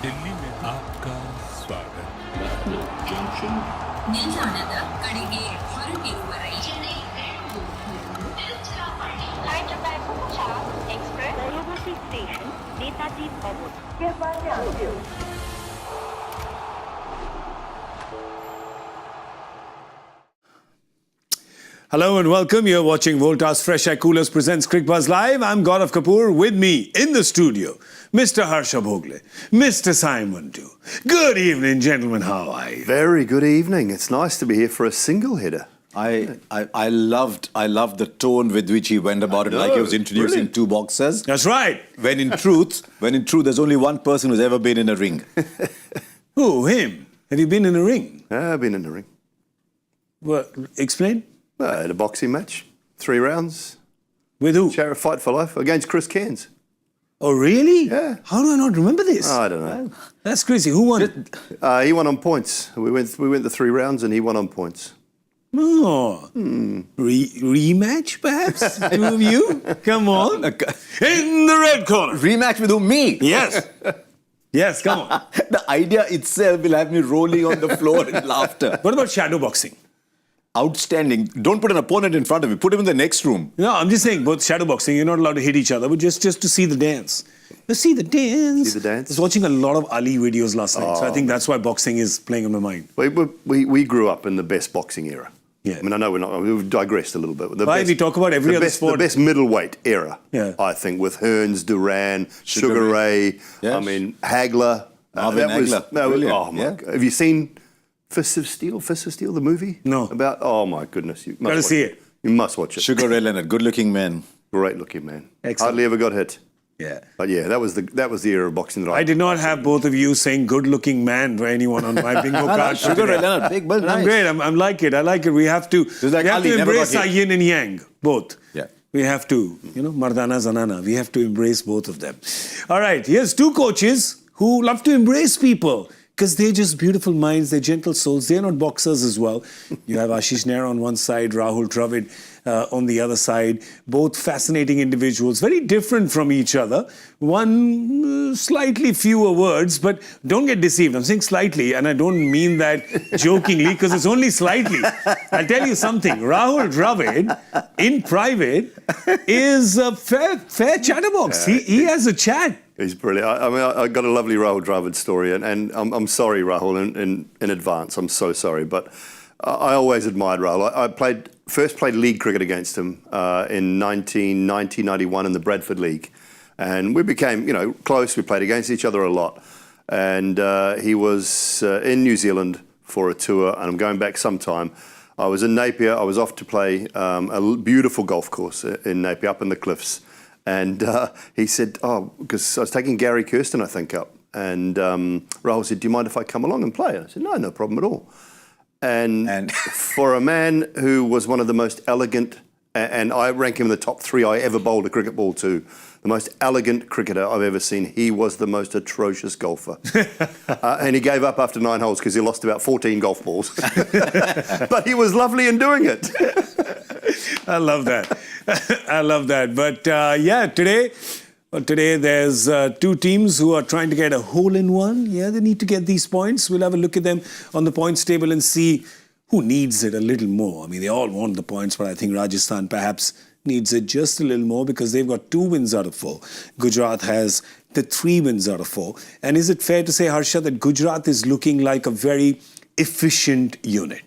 दिल्ली में आपका स्वागत. ನಿಲ್ದಾಣದ ಕಡೆಗೆ ಹೊರಟಿರುವ ರೈಲಿನ एक्सप्रेस दयावती स्टेशन नेताजी भवन. Hello and welcome. You're watching Voltas FreshAir Coolers presents Cricbuzz Live. I'm Gaurav Kapur. With me in the studio, Mr. Harsha Bhogle, Mr. Simon too. Good evening, gentlemen. How are you? Very good evening. It's nice to be here for a single hitter. I loved the tone with which he went about it, like he was introducing two boxers. That's right. When in truth, there's only one person who's ever been in a ring. Who? Him? Have you been in a ring? I've been in the ring. Well, explain. I had a boxing match, 3 rounds. With who? Sheriff Fight for Life against Chris Cairns. Oh, really? Yeah. How do I not remember this? I don't know. That's crazy. Who won? He won on points. We went the 3 rounds and he won on points. Oh. Rematch, perhaps? Two of you? Come on. In the red corner. Rematch with who? Me? Yes. Yes, come on. The idea itself will have me rolling on the floor in laughter. What about shadow boxing? Outstanding. Don't put an opponent in front of me. Put him in the next room. No, I'm just saying, both shadow boxing, you're not allowed to hit each other, but just to see the dance. You see the dance. See the dance? I was watching a lot of Ali videos last night, so I think that's why boxing is playing on my mind. We grew up in the best boxing era. Yeah. I mean, I know we've digressed a little bit. Why we talk about every other sport? The best middleweight era, Yeah. I think, with Hearns, Duran, Sugar Ray, Yes. I mean, Hagler. Marvin Hagler. Brilliant. Oh, my Yeah. God. Have you seen Fists of Steel, the movie? No. Oh, my goodness. You must Gotta watch see it. You must watch it. Sugar Ray Leonard, good-looking man. Great looking man. Excellent. Hardly ever got hit. Yeah. But yeah, that was the era of boxing that I did not have both of you saying good-looking man to anyone on my bingo card. Sugar Ray Leonard, big bull, I'm nice. great. I'm like it. I like it. We have to, like we have Ali, to never embrace got our hit. yin and yang, both. Yeah. We have to, Mardana Zanana. We have to embrace both of them. All right, here's 2 coaches who love to embrace people because they're just beautiful minds, they're gentle souls. They're not boxers as well. You have Ashish Nehra on one side, Rahul Dravid on the other side. Both fascinating individuals, very different from each other. One slightly fewer words, but don't get deceived. I'm saying slightly, and I don't mean that jokingly because it's only slightly. I'll tell you something. Rahul Dravid, in private, is a fair chatterbox. He has a chat. He's brilliant. I mean, I got a lovely Rahul Dravid story, and I'm sorry, Rahul, in advance. I'm so sorry, but I always admired Rahul. I first played league cricket against him in 1990-91 in the Bradford League, and we became, close. We played against each other a lot, and he was in New Zealand for a tour, and I'm going back sometime. I was in Napier. I was off to play a beautiful golf course in Napier, up in the cliffs. And he said, because I was taking Gary Kirsten, I think, up. And Rahul said, do you mind if I come along and play? I said, no problem at all. And for a man who was one of the most elegant, and I rank him in the top 3 I ever bowled a cricket ball to, the most elegant cricketer I've ever seen, he was the most atrocious golfer. And he gave up after 9 holes because he lost about 14 golf balls. But he was lovely in doing it. I love that. I love that. But today there's 2 teams who are trying to get a hole-in-one. Yeah, they need to get these points. We'll have a look at them on the points table and see who needs it a little more. I mean, they all want the points, but I think Rajasthan perhaps needs it just a little more because they've got 2 wins out of 4. Gujarat has the 3 wins out of 4. And is it fair to say, Harsha, that Gujarat is looking like a very efficient unit?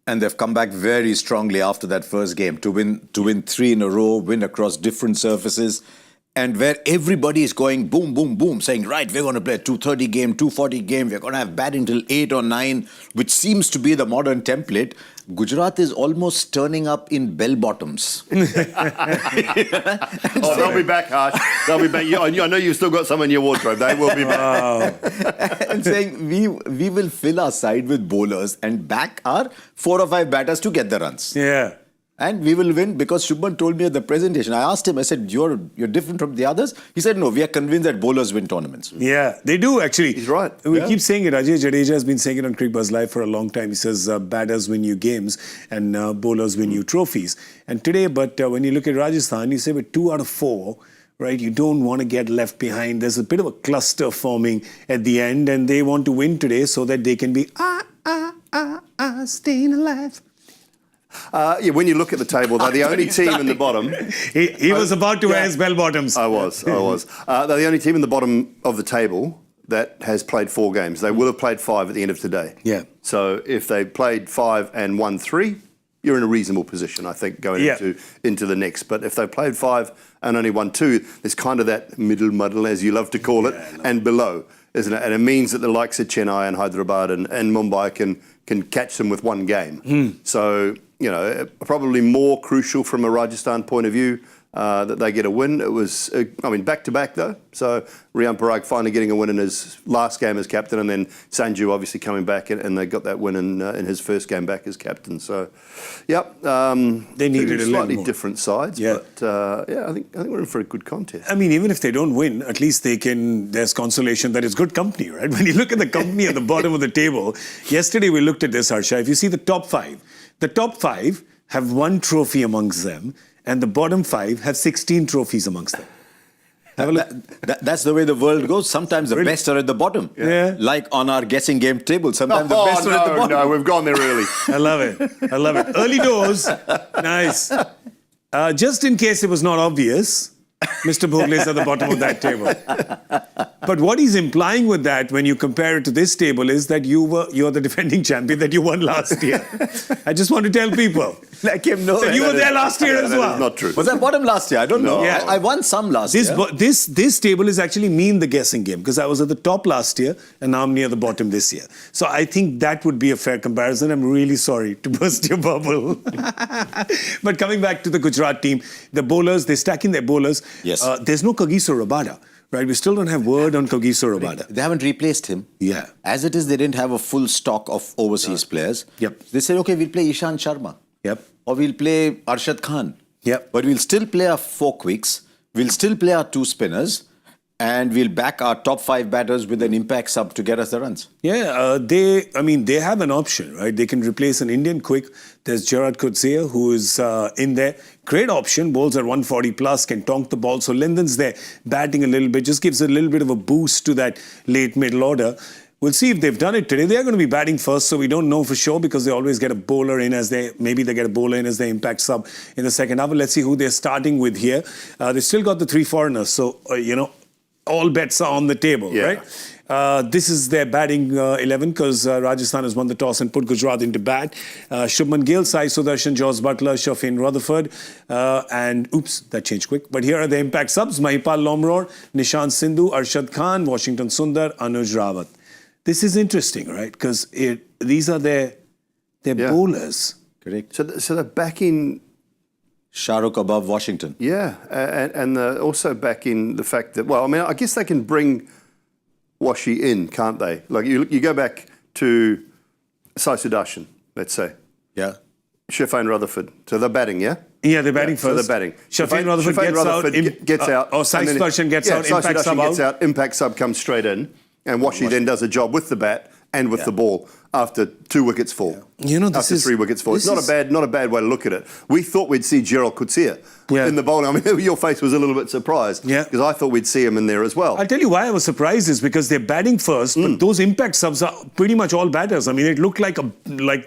And they've come back very strongly after that first game to win 3 in a row, win across different surfaces. And where everybody is going boom, boom, boom, saying, right, we're going to play a 230 game, 240 game, we're going to have batting till 8 or 9, which seems to be the modern template. Gujarat is almost turning up in bell bottoms. They'll be back, Harsh. They'll be back. I know you've still got some in your wardrobe. They will be back. And saying, we will fill our side with bowlers and back our 4 or 5 batters to get the runs. Yeah. And we will win because Shubman told me at the presentation. I asked him, I said, you're different from the others? He said, no, we are convinced that bowlers win tournaments. Yeah, they do actually. He's right. We keep saying it. Ajay Jadeja has been saying it on Cricbuzz Live for a long time. He says batters win you games and bowlers win you trophies. And today, when you look at Rajasthan, you say with 2 out of 4, right? You don't want to get left behind. There's a bit of a cluster forming at the end, and they want to win today so that they can be staying alive. Yeah, when you look at the table, they're the only team in the bottom. He was about to wear his bell bottoms. I was. They're the only team in the bottom of the table that has played 4 games. They will have played 5 at the end of today. Yeah. So if they played 5 and won 3, you're in a reasonable position, I think, going into the next. But if they played 5 and only won 2, there's kind of that middle muddle, as you love to call it, and below, isn't it? And it means that the likes of Chennai and Hyderabad and Mumbai can catch them with 1 game. So, you know, probably more crucial from a Rajasthan point of view that they get a win. It was, back-to-back, though. So Riyan Parag finally getting a win in his last game as captain, and then Sanju obviously coming back, and they got that win in his first game back as captain. So, they needed a slightly little more. different sides, but I think we're in for a good contest. I mean, even if they don't win, at least there's consolation that it's good company, right? When you look at the company at the bottom of the table, yesterday we looked at this, Harsha. If you see the top 5 have 1 trophy amongst them, and the bottom 5 have 16 trophies amongst them. Have a look. That's the way the world goes. Sometimes the best are at the bottom. Yeah. Like on our guessing game table. Sometimes the best are at the bottom. No, we've gone there early. I love it. Early doors. Nice. Just in case it was not obvious, Mr. Bhogle is at the bottom of that table. But what he's implying with that, when you compare it to this table, is that you're the defending champion, that you won last year. I just want to tell people. Like him, no. That you were there last year as well. That is not true. Was I bottom last year? I don't know. Yeah. I won some last year. This table is actually me in the guessing game, because I was at the top last year and now I'm near the bottom this year. So I think that would be a fair comparison. I'm really sorry to burst your bubble. But coming back to the Gujarat team, the bowlers, they're stacking their bowlers. Yes. There's no Kagiso Rabada. Right, we still don't have word on Kagiso Rabada. They haven't replaced him. Yeah. As it is, they didn't have a full stock of overseas players. Yep. They said, okay, we'll play Ishan Sharma. Yep. Or we'll play Arshad Khan. Yep. But we'll still play our 4 quicks. We'll still play our 2 spinners. And we'll back our top 5 batters with an impact sub to get us the runs. Yeah, they have an option, right? They can replace an Indian quick. There's Gerard Coetzee, who is in there. Great option. Bowls at 140 plus, can tonk the ball. So Linden's there batting a little bit, just gives a little bit of a boost to that late middle order. We'll see if they've done it today. They're going to be batting first, so we don't know for sure, because they always get a bowler in as their impact sub in the second half. But let's see who they're starting with here. They've still got the 3 foreigners, so, all bets are on the table, right? This is their batting 11, because Rajasthan has won the toss and put Gujarat into bat. Shubman Gill, Sai Sudarshan, Jos Buttler, Shafin Rutherford, and oops, that changed quick. But here are the impact subs: Mahipal Lomror, Nishant Sindhu, Arshad Khan, Washington Sundar, Anuj Rawat. This is interesting, right? Because these are their bowlers. Correct. So they're backing Shahrukh above Washington. Yeah, and they're also backing the fact that, I guess they can bring Washi in, can't they? Like you go back to Sai Sudarshan, let's say. Yeah. Shafin Rutherford. So they're batting, yeah? Yeah, they're batting first. So they're batting. Shafin Rutherford gets out. Or Sai Sudarshan gets out, impact sub out. Impact sub comes straight in. And Washi then does a job with the bat and with the ball after 2 wickets fall. After 3 wickets fall. It's not a bad way to look at it. We thought we'd see Gerald Coetzee in the bowling. I mean, your face was a little bit surprised because I thought we'd see him in there as well. I'll tell you why I was surprised is because they're batting first, but those impact subs are pretty much all batters. I mean, it looked like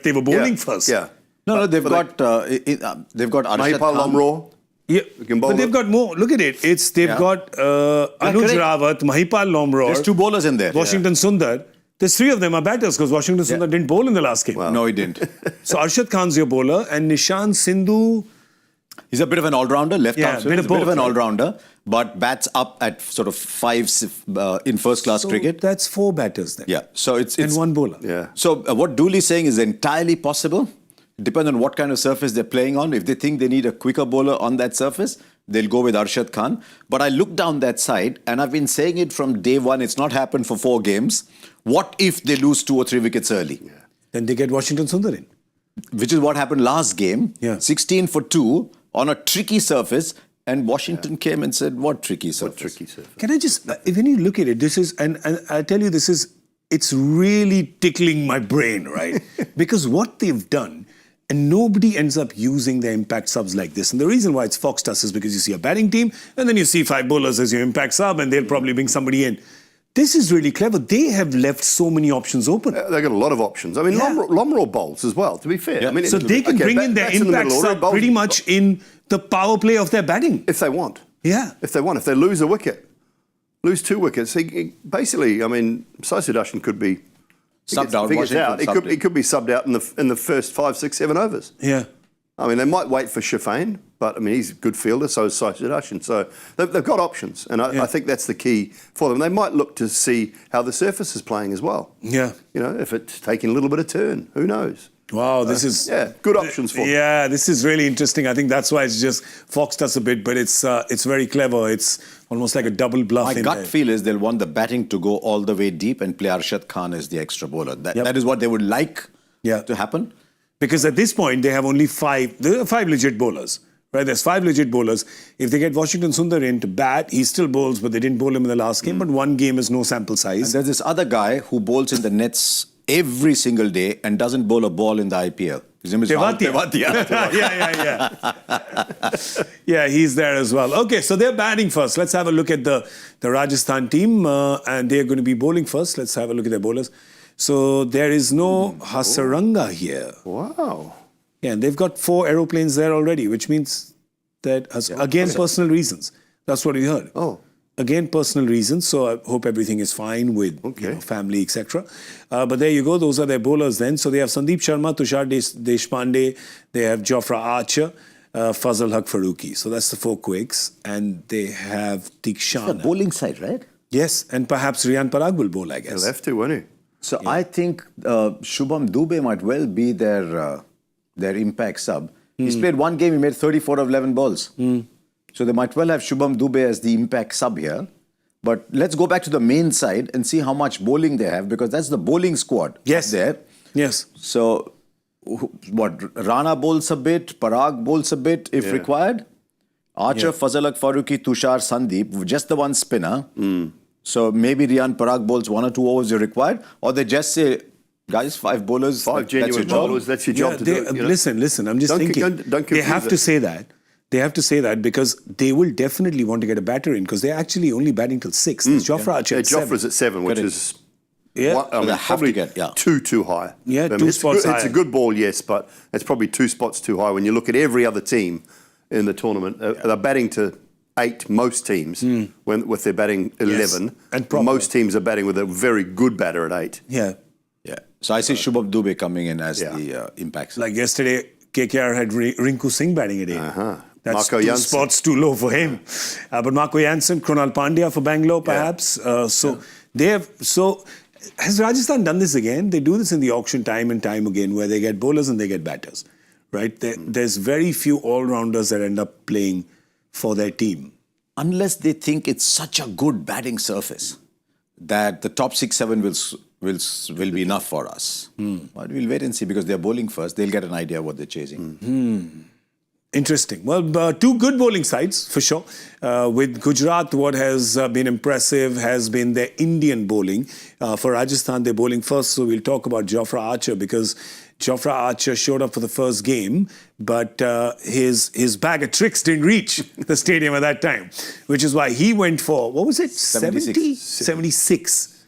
they were bowling first. Yeah. No, they've got Arshad Mahipal Khan. Lomror. Yeah, but they've got more. Look at it. They've got Anuj Rawat, Mahipal Lomror. There's 2 bowlers in there. Washington Sundar. There's 3 of them are batters because Washington Sundar didn't bowl in the last game. Wow. No, he didn't. So Arshad Khan's your bowler, and Nishant Sindhu. He's a bit of an all-rounder, left arm. Bit He's a bit of an all-rounder, but bats up at sort of 5 in first-class cricket. That's 4 batters then. Yeah, so it's and 1 bowler. Yeah. So what Doull is saying is entirely possible. Depending on what kind of surface they're playing on. If they think they need a quicker bowler on that surface, they'll go with Arshad Khan. But I look down that side, and I've been saying it from day one. It's not happened for 4 games. What if they lose 2 or 3 wickets early? Yeah. Then they get Washington Sundar in. Which is what happened last game. Yeah. 16 for 2 on a tricky surface. And Washington came and said, what tricky surface? What tricky surface? Can I just, when you look at it, this is, and I tell you, it's really tickling my brain, right? Because what they've done And nobody ends up using their impact subs like this. And the reason why it's Fox does is because you see a batting team, and then you see 5 bowlers as your impact sub, and they'll probably bring somebody in. This is really clever. They have left so many options open. They've got a lot of options. I mean, Lomro bowls as well, to be fair. I mean, so they can bring in their impact sub pretty much in the power play of their batting. If they want. Yeah. If they want. If they lose a wicket, lose 2 wickets, basically, I mean, Saisuddashan could be Subbed out. He could be subbed out in the first 5, 6, 7 overs. Yeah. I mean, they might wait for Shafane, but I mean, he's a good fielder, so is Saisuddashan. So they've got options, and I think that's the key for them. They might look to see how the surface is playing as well. Yeah. You know, if it's taking a little bit of turn, who knows? Wow, this is... Yeah, good options for them. Yeah, this is really interesting. I think that's why it's just Fox does a bit, but it's very clever. It's almost like a double bluff. My gut feel is they'll want the batting to go all the way deep and play Arshad Khan as the extra bowler. That is what they would like to happen. Because at this point, they have only 5. There are 5 legit bowlers. Right? There's 5 legit bowlers. If they get Washington Sundar in to bat, he still bowls, but they didn't bowl him in the last game. But one game is no sample size. And there's this other guy who bowls in the nets every single day and doesn't bowl a ball in the IPL. His name is Tewatia. Yeah, he's there as well. Okay, so they're batting first. Let's have a look at the Rajasthan team. And they're going to be bowling first. Let's have a look at their bowlers. So there is no Hasaranga here. Wow. Yeah, and they've got 4 aeroplanes there already, which means that, again, personal reasons. That's what we heard. Oh. Again, personal reasons. So I hope everything is fine with family, etc. But there you go. Those are their bowlers then. So they have Sandeep Sharma, Tushar Deshpande. They have Jofra Archer, Fazal Haq Farooqi. So that's the 4 quicks. And they have Tikshana. The bowling side, right? Yes, and perhaps Riyan Parag will bowl, I guess. He'll have to, won't he? So I think Shubman Dubey might well be their impact sub. He's played 1 game, he made 34 of 11 balls. So they might well have Shubman Dubey as the impact sub here. But let's go back to the main side and see how much bowling they have, because that's the bowling squad there. Yes. So what, Rana bowls a bit, Parag bowls a bit if required. Archer, Fazal Haq Farooqi, Tushar, Sandeep, just the 1 spinner. So maybe Riyan Parag bowls 1 or 2 overs if required, or they just say, guys, 5 bowlers. 5 genuine bowlers, that's your job to do. Listen, I'm just thinking. They have to say that. They have to say that because they will definitely want to get a batter in because they're actually only batting till 6. There's Jofra Archer at 7. Jofra's at 7, which is probably too high. Yeah, 2 spots high. It's a good ball, yes, but it's probably 2 spots too high. When you look at every other team in the tournament, they're batting to 8, most teams, with their batting 11. And most teams are batting with a very good batter at 8. Yeah. So I see Shubman Dubey coming in as the impact. Like yesterday, KKR had Rinku Singh batting at 8. That's Marco 2 Jansen. spots too low for him. But Marco Jansen, Krunal Pandya for Bangalore, perhaps. So has Rajasthan done this again? They do this in the auction time and time again, where they get bowlers and they get batters, right? There's very few all-rounders that end up playing for their team. Unless they think it's such a good batting surface that the top 6, 7 will be enough for us. But we'll wait and see, because they're bowling first. They'll get an idea of what they're chasing. Interesting. Well, 2 good bowling sides, for sure. With Gujarat, what has been impressive has been their Indian bowling. For Rajasthan, they're bowling first, so we'll talk about Jofra Archer, because Jofra Archer showed up for the first game, but his bag of tricks didn't reach the stadium at that time, which is why he went for, what was it, 76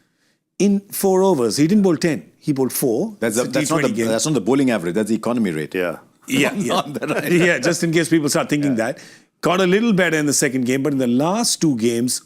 in 4 overs. He didn't bowl 10. He bowled 4. That's not the bowling average. That's the economy rate. Yeah, just in case people start thinking that. Got a little better in the second game, but in the last 2 games,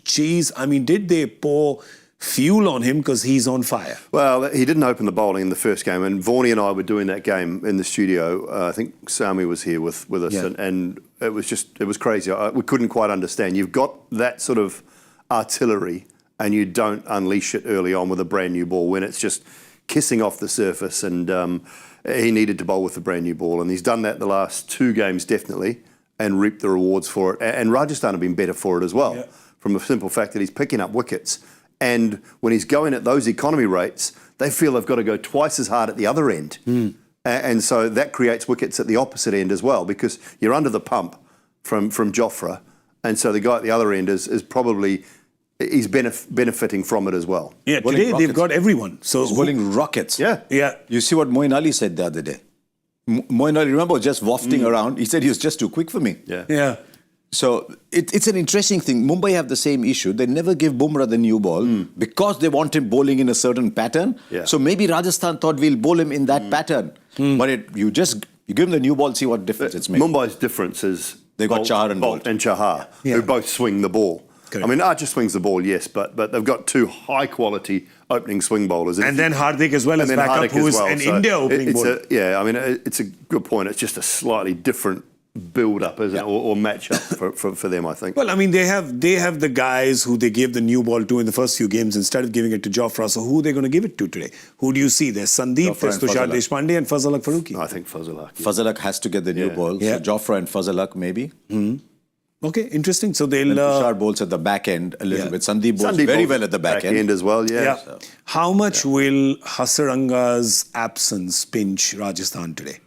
did they pour fuel on him because he's on fire? Well, he didn't open the bowling in the first game, and Vaughnie and I were doing that game in the studio. I think Sami was here with us, and it was crazy. We couldn't quite understand. You've got that sort of artillery, and you don't unleash it early on with a brand new ball when it's just kissing off the surface, and he needed to bowl with a brand new ball, and he's done that the last 2 games definitely, and reaped the rewards for it. And Rajasthan have been better for it as well, from the simple fact that he's picking up wickets. And when he's going at those economy rates, they feel they've got to go twice as hard at the other end. And so that creates wickets at the opposite end as well, because you're under the pump from Jofra. And so the guy at the other end is probably, he's benefiting from it as well. Yeah, today they've got everyone. So he's bowling rockets. Yeah. You see what Moeen Ali said the other day? Moin Ali, remember, just wafting around. He said he was just too quick for me. Yeah. So it's an interesting thing. Mumbai have the same issue. They never give Bumrah the new ball because they want him bowling in a certain pattern. Yeah. So maybe Rajasthan thought we'll bowl him in that pattern. But you give him the new ball, see what difference it's making. Mumbai's difference is They got Chahar and Bolt. and Chahar, Yeah. who both swing the ball. Correct. I mean, Archer swings the ball, yes, but they've got two high-quality opening swing bowlers. And then Hardik as well as backup, Hardik who as is well. an So India opening bowler. I mean, it's a good point. It's just a slightly different build-up, isn't it, or match-up for them, I think. Well, I mean, they have the guys who they gave the new ball to in the first few games instead of giving it to Jofra. So who are they going to give it to today? Who do you see? There's Sandeep, Jofra there's and Tushar Fazalak. Deshpande and Fazalak Farooqi. I think Fazalak. Fazalak has to get the new ball. Yeah. So Jofra and Fazalak maybe. Okay, interesting. So they'll... And Tushar bowls at the back end a little bit. Sandeep bowls very bowls well at the back end. as well, yeah. yeah. How much will Hasaranga's absence pinch Rajasthan today?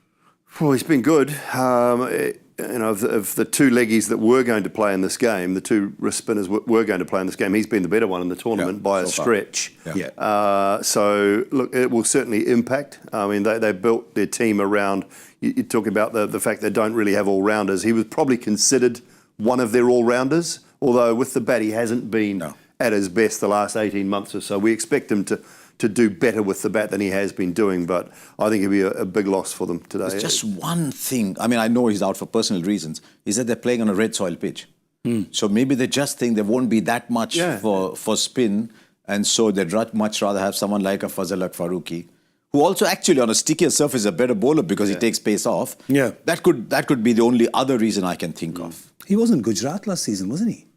Well, he's been good. Of the two leggies that were going to play in this game, the two wrist spinners were going to play in this game, he's been the better one in the tournament by a stretch. So, look, it will certainly impact. I mean, they built their team around, you're talking about the fact they don't really have all-rounders. He was probably considered one of their all-rounders, although with the bat he hasn't been at his best the last 18 months or so. We expect him to do better with the bat than he has been doing, but I think it'll be a big loss for them today. There's just one thing. I mean, I know he's out for personal reasons. Is that they're playing on a red soil pitch. So maybe they just think there won't be that much for spin, and so they'd much rather have someone like a Fazalak Farooqi, who also actually on a stickier surface is a better bowler because he takes pace off. Yeah. That could be the only other reason I can think of. He was in Gujarat last season, wasn't he?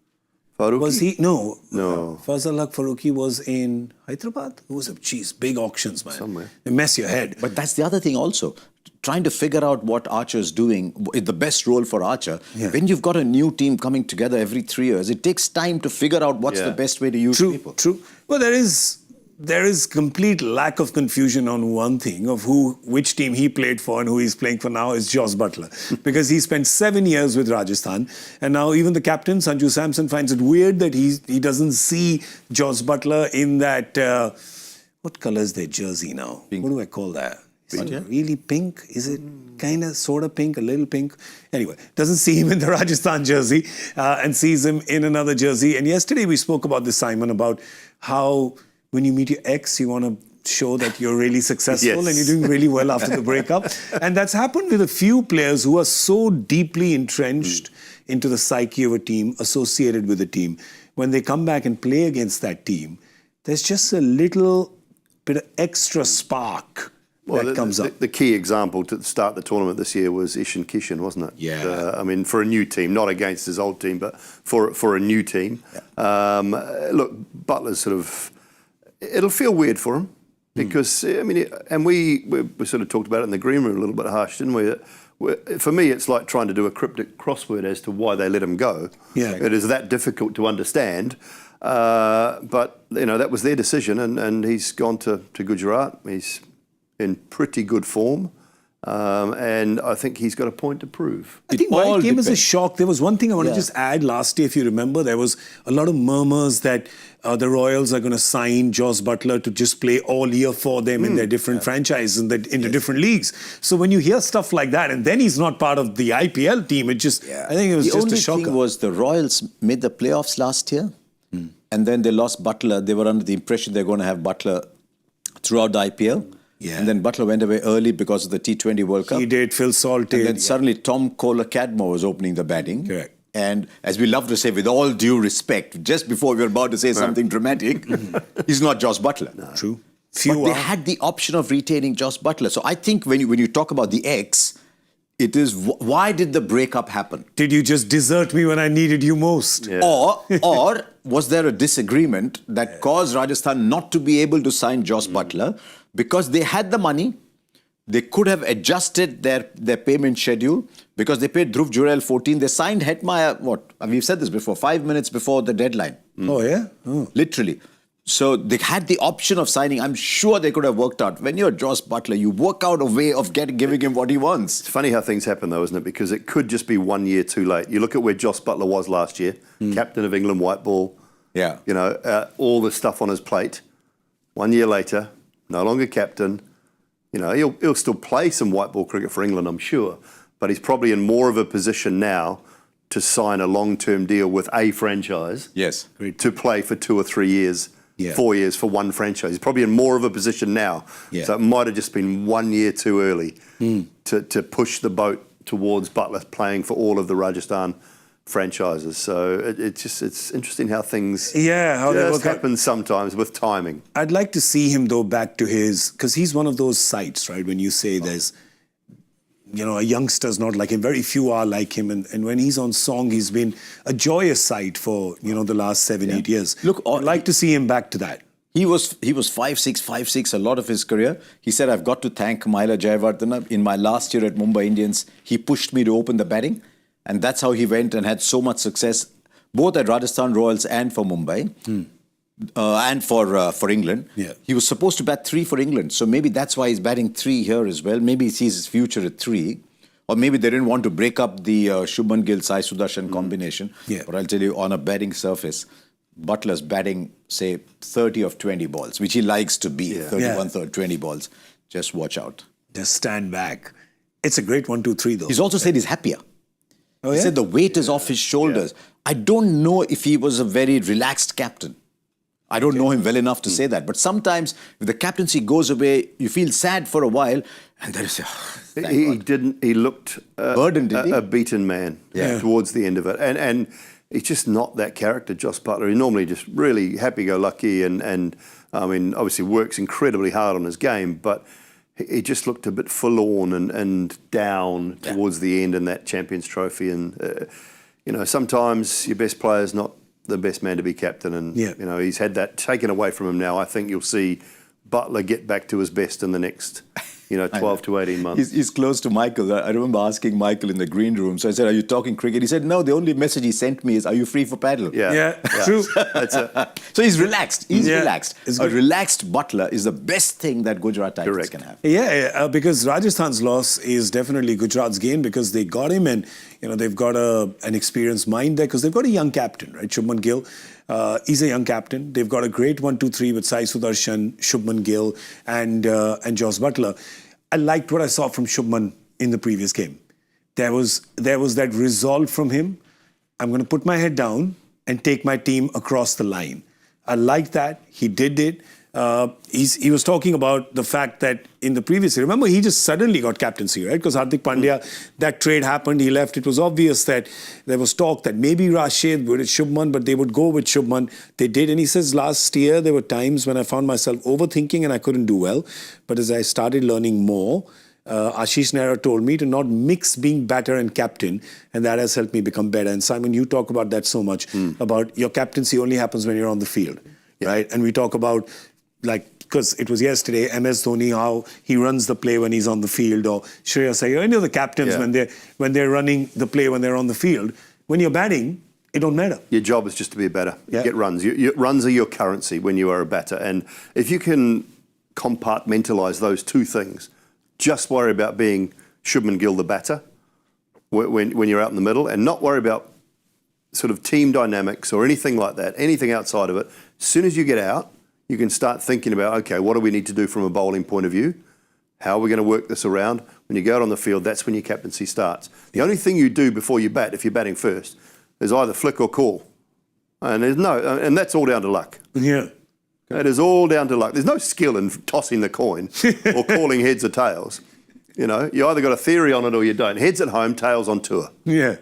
Farooqi? Was he? No. No. Fazalak Farooqi was in Hyderabad. It was big auctions, man. Somewhere. They mess your head. But that's the other thing also. Trying to figure out what Archer's doing, the best role for Archer. Yeah. When you've got a new team coming together every 3 years, it takes time to figure out what's the best way to use people. True. Well, there is complete lack of confusion on one thing of which team he played for and who he's playing for now is Jos Buttler. Because he spent 7 years with Rajasthan, and now even the captain, Sanju Samson, finds it weird that he doesn't see Jos Buttler in that, what colour is their jersey now? Pink. What do I call that? Is it really pink? Is it kind of sort of pink, a little pink? Anyway, doesn't see him in the Rajasthan jersey and sees him in another jersey. And yesterday we spoke about this, Simon, about how when you meet your ex, you want to show that you're really successful and you're doing really well after the breakup. And that's happened with a few players who are so deeply entrenched into the psyche of a team, associated with a team. When they come back and play against that team, there's just a little bit of extra spark that comes up. The key example to start the tournament this year was Ishan Kishan, wasn't it? Yeah. I mean, for a new team, not against his old team, but for a new team. Look, Butler's sort of... It'll feel weird for him because, I mean, and we sort of talked about it in the green room a little bit harsh, didn't we? For me, it's like trying to do a cryptic crossword as to why they let him go. Yeah. It is that difficult to understand. But, that was their decision, and he's gone to Gujarat. He's in pretty good form. And I think he's got a point to prove. I think why it came as a shock, there was one thing I want to just add last year, if you remember, there was a lot of murmurs that the Royals are going to sign Jos Buttler to just play all year for them in their different franchises and in the different leagues. So when you hear stuff like that, and then he's not part of the IPL team, it just, I think it was just a shocker. The only thing was the Royals made the playoffs last year, and then they lost Buttler. They were under the impression they're going to have Buttler throughout the IPL. Yeah. And then Buttler went away early because of the T20 World Cup. He did, Phil Salt did. And then suddenly Tom Kohler-Cadmore was opening the batting. Correct. And as we love to say, with all due respect, just before we were about to say something dramatic, he's not Jos Buttler. No. True. But they had the option of retaining Jos Buttler. So I think when you talk about the ex, it is why did the breakup happen? Did you just desert me when I needed you most? Yeah. Or was there a disagreement that caused Rajasthan not to be able to sign Jos Buttler because they had the money? They could have adjusted their payment schedule because they paid Dhruv Jurel 14. They signed Hetmeyer, we've said this before, 5 minutes before the deadline. Oh, yeah? Oh. Literally. So they had the option of signing. I'm sure they could have worked out. When you're Jos Buttler, you work out a way of giving him what he wants. It's funny how things happen, though, isn't it? Because it could just be 1 year too late. You look at where Jos Buttler was last year, captain of England white ball. Yeah. All the stuff on his plate. 1 year later, no longer captain. You know, he'll still play some white ball cricket for England, I'm sure, but he's probably in more of a position now to sign a long-term deal with a franchise. Yes. To play for 2 or 3 years, 4 years for one franchise. He's probably in more of a position now. Yeah. So it might have just been 1 year too early to push the boat towards Buttler playing for all of the Rajasthan franchises. So it's interesting how things happen sometimes with timing. I'd like to see him though back to his, because he's one of those sites, right? When you say there's, you know, a youngster's not like him, very few are like him, and when he's on song, he's been a joyous sight for, you know, the last 7-8 years. Look, I'd like to see him back to that. He was 5'6" a lot of his career. He said, I've got to thank Mahela Jayawardene. In my last year at Mumbai Indians, he pushed me to open the batting. And that's how he went and had so much success, both at Rajasthan Royals and for Mumbai, and for England. Yeah. He was supposed to bat 3 for England. So maybe that's why he's batting 3 here as well. Maybe he sees his future at 3. Or maybe they didn't want to break up the Shubman Gill Sai Sudarshan combination. Yeah. But I'll tell you, on a batting surface, Buttler's batting, say, 30 of 20 balls, which he likes to be, 31, 20 balls. Just watch out. Just stand back. It's a great 1, 2, 3 though. He's also said he's happier. Oh, He said the weight is off his shoulders. I don't know if he was a very relaxed captain. I don't know him well enough to say that. But sometimes if the captaincy goes away, you feel sad for a while. And there is He looked burdened, did he? a beaten man towards the end of it. And he's just not that character, Jos Buttler. He normally just really happy-go-lucky and I mean, obviously works incredibly hard on his game, but he just looked a bit forlorn and down towards the end in that Champions Trophy. And, you know, sometimes your best player is not the best man to be captain. And, you know, he's had that taken away from him now. I think you'll see Buttler get back to his best in the next, you know, 12 to 18 months. He's close to Michael. I remember asking Michael in the green room. So I said, are you talking cricket? He said, no, the only message he sent me is, are you free for paddle? True. So he's relaxed. He's relaxed. It's A good. relaxed Buttler is the best thing that Gujarat Titans can have. Because Rajasthan's loss is definitely Gujarat's gain because they got him and, you know, they've got an experienced mind there because they've got a young captain, right? Shubman Gill. He's a young captain. They've got a great 1, 2, 3 with Sai Sudarshan, Shubman Gill, and Jos Buttler. I liked what I saw from Shubman in the previous game. There was that resolve from him. I'm going to put my head down and take my team across the line. I liked that. He did it. He was talking about the fact that in the previous year, remember, he just suddenly got captaincy, right? Because Hardik Pandya, that trade happened, he left. It was obvious that there was talk that maybe Rashid would Shubman, but they would go with Shubman. They did. And he says, last year, there were times when I found myself overthinking and I couldn't do well. But as I started learning more, Ashish Nehra told me to not mix being batter and captain, and that has helped me become better. And Simon, you talk about that so much, about your captaincy only happens when you're on the field, right? And we talk about, like, because it was yesterday, MS Dhoni, how he runs the play when he's on the field, or Shreyas Iyer, any of the captains when they're running the play when they're on the field. When you're batting, it don't matter. Your job is just to be a batter. Get runs. Runs are your currency when you are a batter. And if you can compartmentalise those two things, just worry about being Shubman Gill the batter when you're out in the middle, and not worry about sort of team dynamics or anything like that, anything outside of it. As soon as you get out, you can start thinking about, okay, what do we need to do from a bowling point of view? How are we going to work this around? When you go out on the field, that's when your captaincy starts. The only thing you do before you bat, if you're batting first, is either flick or call. And and that's all down to luck. Yeah. It is all down to luck. There's no skill in tossing the coin or calling heads or tails. You know, you either got a theory on it or you don't. Heads at home, tails on tour. Yeah.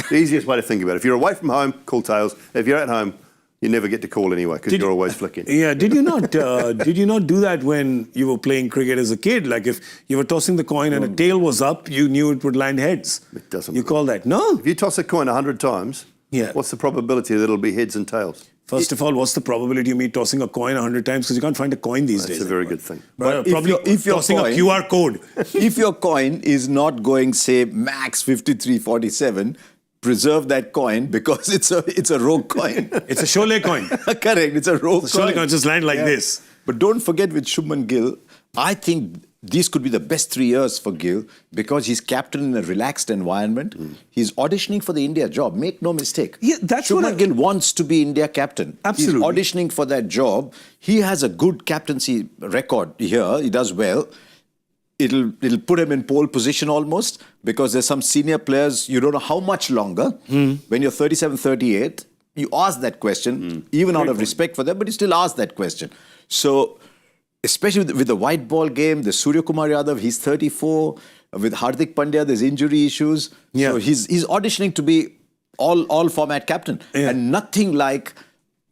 The easiest way to think about it. If you're away from home, call tails. If you're at home, you never get to call anyway because you're always flicking. Yeah, did you not do that when you were playing cricket as a kid? Like if you were tossing the coin and a tail was up, you knew it would land heads. It doesn't. You call that? No. If you toss a coin 100 times, what's the probability that it'll be heads and tails? First of all, what's the probability of me tossing a coin 100 times? Because you can't find a coin these days. That's a very good thing. But probably if you're tossing a QR code. If your coin is not going, say, max 53.47, preserve that coin because it's a rogue coin. It's a Sholay coin. Correct, it's a rogue coin. Sholay coin just land like this. But don't forget with Shubman Gill, I think these could be the best 3 years for Gill because he's captain in a relaxed environment. He's auditioning for the India job. Make no mistake. Yeah, that's Shubman Gill wants to be India captain. Absolutely. He's auditioning for that job. He has a good captaincy record here. He does well. it'll put him in pole position almost, because there's some senior players, you don't know how much longer. When you're 37, 38, you ask that question, even out of respect for them, but you still ask that question. So, especially with the white ball game, the Surya Kumar Yadav, he's 34. With Hardik Pandya, there's injury issues. Yeah. So he's auditioning to be all format captain. Yeah. And nothing like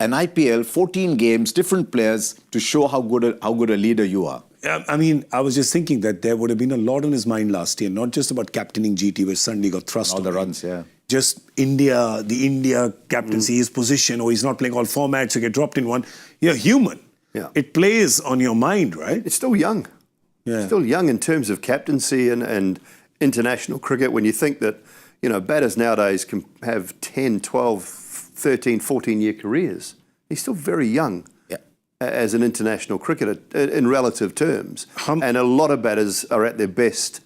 an IPL, 14 games, different players to show how good a leader you are. I mean, I was just thinking that there would have been a lot on his mind last year, not just about captaining GT, which suddenly got thrust All on the him. runs, yeah. Just India, the India captaincy, his position, or he's not playing all formats, so get dropped in one. You're human. Yeah. It plays on your mind, right? It's still young. Yeah. Still young in terms of captaincy and international cricket. When you think that, batters nowadays can have 10, 12, 13, 14-year careers. He's still very young as an international cricketer in relative terms. And a lot of batters are at their best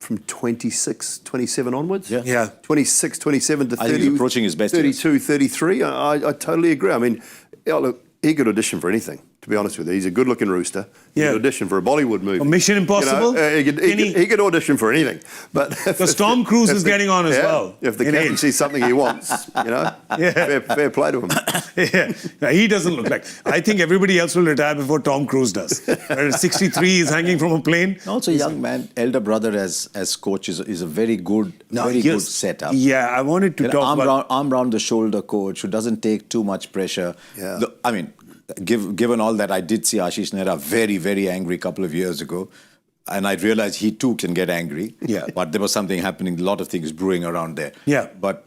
from 26, 27 onwards. Yeah. 26, 27 to 30. I think he's approaching his best 32, 33. I totally agree. I mean, look, he could audition for anything, to be honest with you. He's a good-looking rooster. He could audition for a Bollywood movie. Mission Impossible? He could audition for anything. Because Tom Cruise is getting on as well. If the captaincy is something he wants, fair play to him. Yeah. Now, he doesn't look like... I think everybody else will retire before Tom Cruise does. At 63, he's hanging from a plane. Also, young man, elder brother as coach is a very good setup. Yeah, I wanted to talk about... Arm round the shoulder coach who doesn't take too much pressure. Yeah. Given all that, I did see Ashish Nehra very, very angry a couple of years ago. And I realized he too can get angry. Yeah. But there was something happening, a lot of things brewing around there. Yeah. But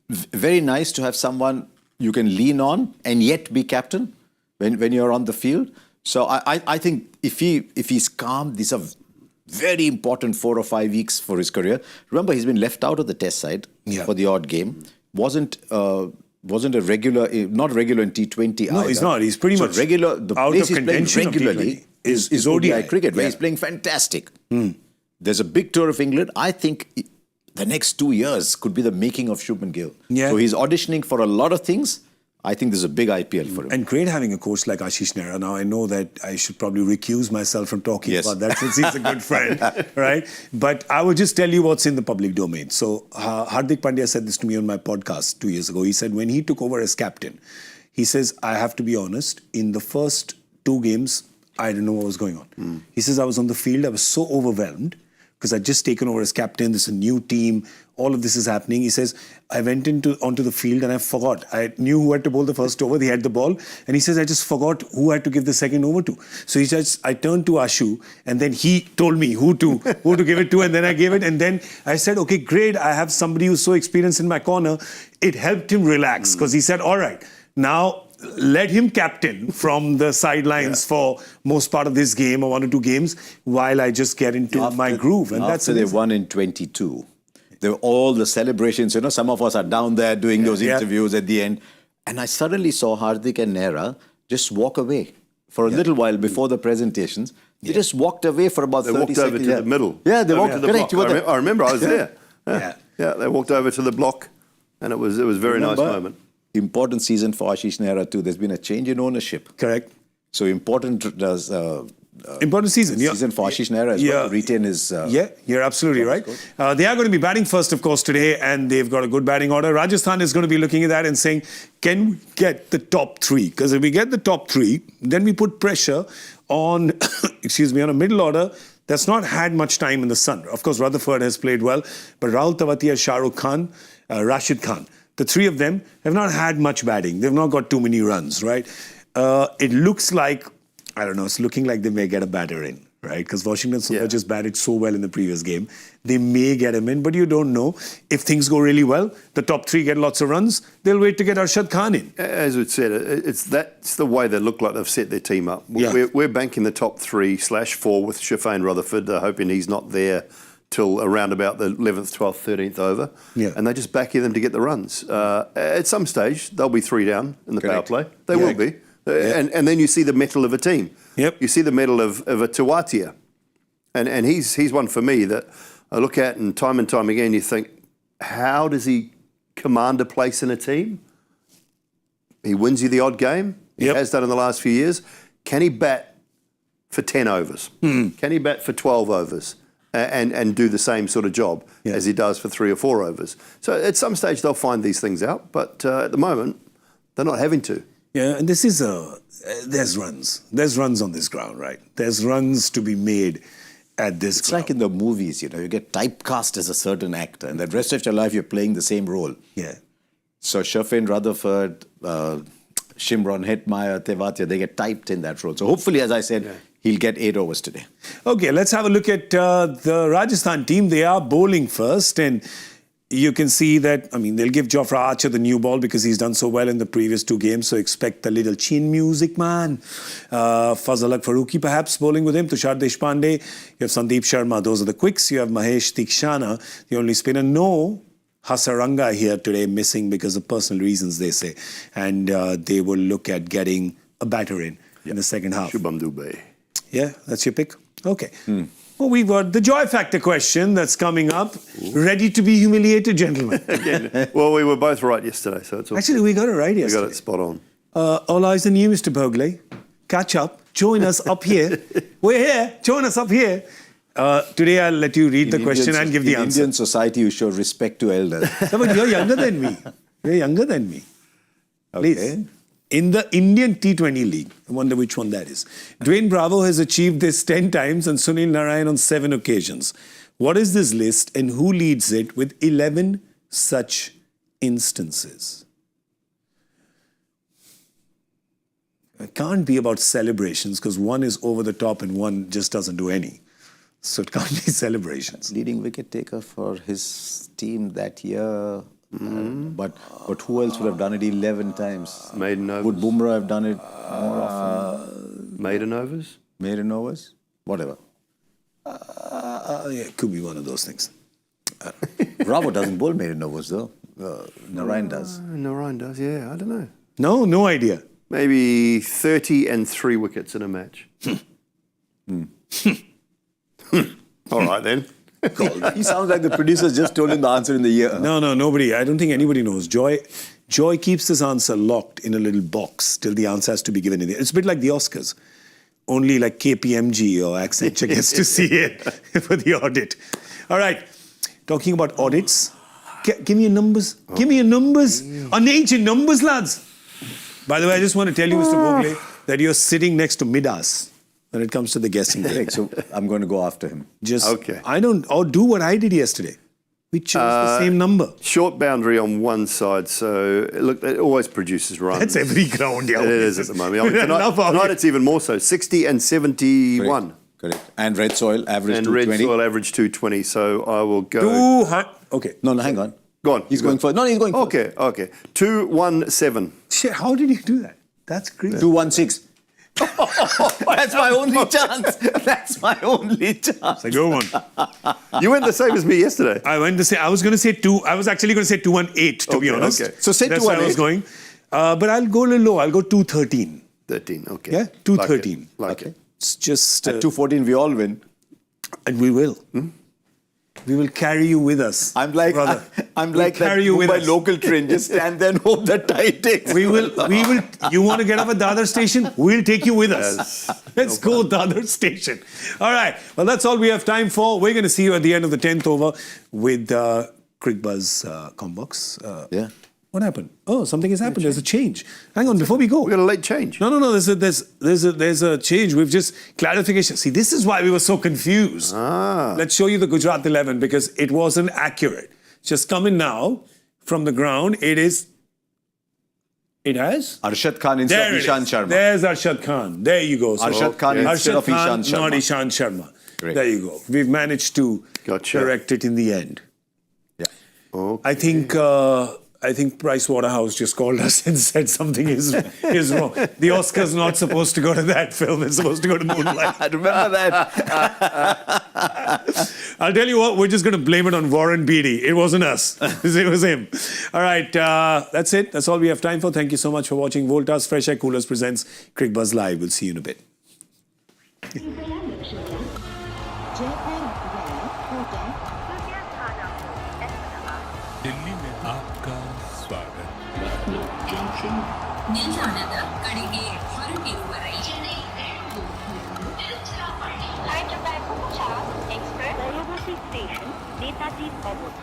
very nice to have someone you can lean on and yet be captain when you're on the field. So I think if he's calm, these are very important 4 or 5 weeks for his career. Remember, he's been left out of the test side for the odd game. Wasn't a regular, not regular in T20 No, either. he's not. He's pretty much regular. The out place of he's playing contention of regularly T20 is ODI cricket, where Yeah. he's playing fantastic. There's a big tour of England. I think the next 2 years could be the making of Shubman Gill. Yeah. So he's auditioning for a lot of things. I think there's a big IPL for him. And great having a coach like Ashish Nehra. Now, I know that I should probably recuse myself from talking about that since he's a good friend, right? But I would just tell you what's in the public domain. So Hardik Pandya said this to me on my podcast 2 years ago. He said when he took over as captain, he says, I have to be honest, in the first 2 games, I didn't know what was going on. He says, I was on the field, I was so overwhelmed because I'd just taken over as captain, this is a new team, all of this is happening. He says, I went onto the field and I forgot. I knew who had to bowl the first over, he had the ball, and he says, I just forgot who I had to give the second over to. So he says, I turned to Ashu, and then he told me who to give it to, and then I gave it, and then I said, okay, great, I have somebody who's so experienced in my corner. It helped him relax, because he said, all right, now let him captain from the sidelines for most part of this game or 1 or 2 games while I just get into my groove. And that's they won in 22. There were all the celebrations. Some of us are down there doing those interviews at the end. And I suddenly saw Hardik and Nehra just walk away for a little while before the presentations. They just walked away for about 30 seconds. They walked over to the middle. Yeah, they walked to the block. I remember I was there. Yeah, they walked over to the block, and it was a very nice moment. Important season for Ashish Nehra too. There's been a change in ownership. Correct. So important important season. Season for Ashish Nehra as well to retain his... you're absolutely right. They are going to be batting first, of course, today, and they've got a good batting order. Rajasthan is going to be looking at that and saying, can we get the top 3? Because if we get the top 3, then we put pressure on, on a middle order that's not had much time in the sun. Of course, Rutherford has played well, but Rahul Tewatia, Shah Rukh Khan, Rashid Khan, the 3 of them have not had much batting. They've not got too many runs, right? It looks like, I don't know, it's looking like they may get a batter in, right? Because Washington Sundar just batted so well in the previous game. They may get him in, but you don't know. If things go really well, the top 3 get lots of runs, they'll wait to get Arshad Khan in. As we said, that's the way they look like they've set their team up. We're banking the top 3/4 with Shafane Rutherford, hoping he's not there till around about the 11th, 12th, 13th over. And they just back them to get the runs. At some stage, they'll be 3 down in the power play. They will be. And then you see the mettle of a team. You see the mettle of a Tewatia. And he's one for me that I look at and time again you think, how does he command a place in a team? He wins you the odd game. He has done in the last few years. Can he bat for 10 overs? Can he bat for 12 overs and do the same sort of job as he does for 3 or 4 overs? So at some stage they'll find these things out, but at the moment they're not having to. Yeah, and this is there's runs. There's runs on this ground, right? There's runs to be made at this It's ground. like in the movies, you get typecast as a certain actor, and the rest of your life you're playing the same role. Yeah. So Shafin Rutherford, Shimron Hetmeyer, Tewatia, they get typed in that role. So hopefully, as I said, he'll get 8 overs today. Okay, let's have a look at the Rajasthan team. They are bowling first, and you can see that, they'll give Jofra Archer the new ball because he's done so well in the previous 2 games, so expect a little chin music, man. Fazalak Farooqi perhaps bowling with him, Tushar Deshpande, you have Sandeep Sharma, those are the quicks. You have Mahesh Tikshana, the only spinner. No Hasaranga here today, missing because of personal reasons, they say. And they will look at getting a batter in the second half. Shubman Dubey. Yeah, that's your pick? Okay. Well, we've got the joy factor question that's coming up. Ready to be humiliated, gentlemen? Well, we were both right yesterday, so it's all Actually, we got it right we yesterday. got it spot on. All eyes on you, Mr. Bhogle. Catch up. Join us up here. We're here. Join us up here. Today, I'll let you read the question and give the in answer. Indian society, you show respect to elders. No, but you're younger than me. You're younger than me. Please. Okay. In the Indian T20 League, I wonder which one that is. Dwayne Bravo has achieved this 10 times and Sunil Narayan on 7 occasions. What is this list and who leads it with 11 such instances? It can't be about celebrations because one is over the top and one just doesn't do any. So it can't be celebrations. Leading wicket taker for his team that year. But who else would have done it 11 times? Maiden overs. Would Bumrah have done it more often? Maiden overs? Maiden overs? Whatever. Yeah, it could be one of those things. Bravo doesn't bowl maiden overs though. Narayan does. Narayan does, yeah, I don't know. No idea. Maybe 30 and 3 wickets in a match. All right then. He sounds like the producers just told him the answer in the year. No, nobody. I don't think anybody knows. Joy keeps this answer locked in a little box till the answer has to be given in there. It's a bit like the Oscars. Only like KPMG or Accenture gets to see it for the audit. All right. Talking about audits. Give me your numbers. Give me your numbers. On ancient numbers, lads. By the way, I just want to tell you, Mr. Bhogle, that you're sitting next to Midas when it comes to the guessing game. So I'm going to go after him. Okay. Or do what I did yesterday. We chose the same number. Short boundary on one side, so look, it always produces runs. That's every ground, yeah. It is at the moment. Tonight it's even more so. 60 and 71. Correct. And red soil average And 220. red soil average 220. So I will go. Okay. No, hang on. Go on. He's going first. No, he's going first. Okay. 217. Shit, how did you do that? That's crazy. 216. That's my only chance. That's my only chance. Go on. You went the same as me yesterday. I was going to say 2. I was actually going to say 218 to be honest. Okay. So say that's where I was 218. going. But I'll go a little low. I'll go 213. 13. Okay. Yeah, 213. Like it. It's just At 214, we all win. and we will. We will carry you with us. I'm like brother. I'm We'll like that carry you with Mumbai us. local train. Just stand there and hope the tide takes. We will. You want to get up at the other station? We'll take you with us. Let's go to the other station. All right. Well, that's all we have time for. We're going to see you at the end of the 10th over with Cricbuzz Combox. Yeah. What happened? Oh, something has happened. There's a change. Hang on, before we go. We got a late change. No. There's a change. We've just clarification. See, this is why we were so confused. Let's show you the Gujarat 11 because it wasn't accurate. Just coming now from the ground. It has. Arshad Khan instead There of it Ishan is. Sharma. There's Arshad Khan. There you go. So Arshad Khan instead of Ishan Sharma. Not Ishan Sharma. Great. There you go. We've managed to Gotcha. correct it in the end. Yeah. Okay. I think Price Waterhouse just called us and said something is wrong. The Oscar's not supposed to go to that film. It's supposed to go to Moonlight. I remember that. I'll tell you what, we're just going to blame it on Warren Beatty. It wasn't us. It was him. All right, that's it. That's all we have time for. Thank you so much for watching. Voltas FreshAir Coolers presents Cricbuzz Live. We'll see you in a bit. Delhi में आपका स्वागत ನಿಲ್ದಾಣದ ಕಡೆಗೆ ಹೊರಟಿರುವ ರೈಲುಗಳು station Netaji ভবন